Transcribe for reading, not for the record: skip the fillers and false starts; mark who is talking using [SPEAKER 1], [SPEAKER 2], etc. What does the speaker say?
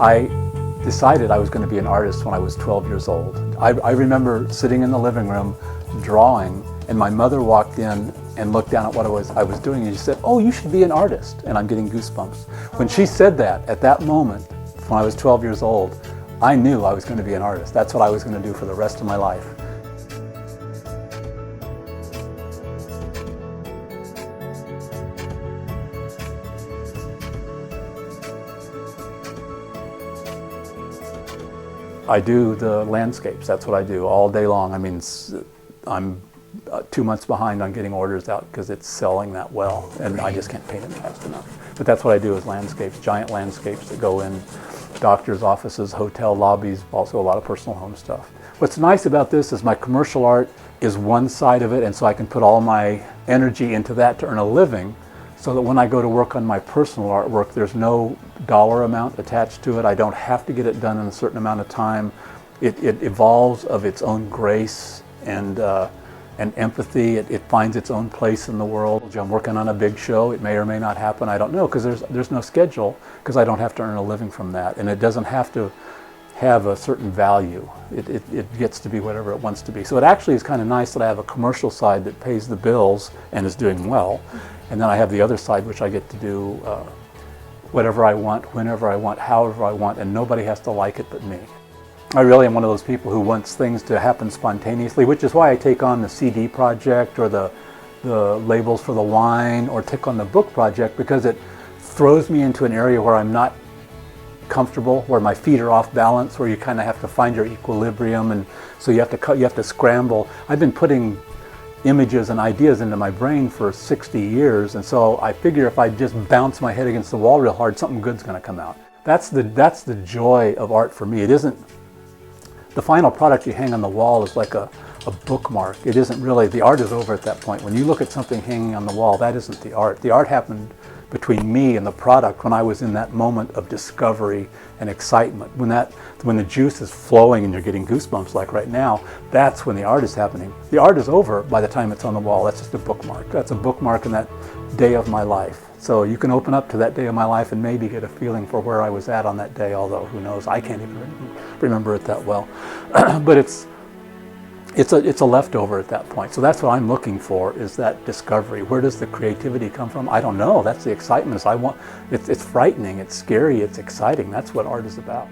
[SPEAKER 1] I decided I was going to be an artist when I was 12 years old. I remember sitting in the living room drawing, and my mother walked in and looked down at what I was doing, and she said, "Oh, you should be an artist." And I'm getting goosebumps. When she said that, at that moment, when I was 12 years old, I knew I was going to be an artist. That's what I was going to do for the rest of my life. I do the landscapes. That's what I do all day long. I mean, I'm 2 months behind on getting orders out because it's selling that well, and I just can't paint them fast enough. But that's what I do, is landscapes, giant landscapes that go in doctors' offices, hotel lobbies, also a lot of personal home stuff. What's nice about this is my commercial art is one side of it, and so I can put all my energy into that to earn a living, so that when I go to work on my personal artwork, there's no dollar amount attached to it. I don't have to get it done in a certain amount of time. It evolves of its own grace and empathy. It finds its own place in the world. I'm working on a big show. It may or may not happen. I don't know, because there's no schedule, because I don't have to earn a living from that. And it doesn't have to have a certain value. It gets to be whatever it wants to be. So it actually is kind of nice that I have a commercial side that pays the bills and is doing well. And then I have the other side, which I get to do whatever I want, whenever I want, however I want, and nobody has to like it but me. I really am one of those people who wants things to happen spontaneously, which is why I take on the CD project or the labels for the wine, or take on the book project, because it throws me into an area where I'm not comfortable, where my feet are off balance, where you kind of have to find your equilibrium, and so you have to scramble. I've been putting images and ideas into my brain for 60 years, and so I figure if I just bounce my head against the wall real hard, something good's going to come out. That's the joy of art for me. It isn't the final product you hang on the wall is like a bookmark. It isn't really, the art is over at that point. When you look at something hanging on the wall, that isn't the art. The art happened between me and the product when I was in that moment of discovery and excitement. When the juice is flowing and you're getting goosebumps like right now, that's when the art is happening. The art is over by the time it's on the wall. That's just a bookmark. That's a bookmark in that day of my life. So you can open up to that day of my life and maybe get a feeling for where I was at on that day, although who knows, I can't even remember it that well. But it's a leftover at that point. So that's what I'm looking for, is that discovery. Where does the creativity come from? I don't know. That's the excitement. It's frightening, it's scary, it's exciting. That's what art is about.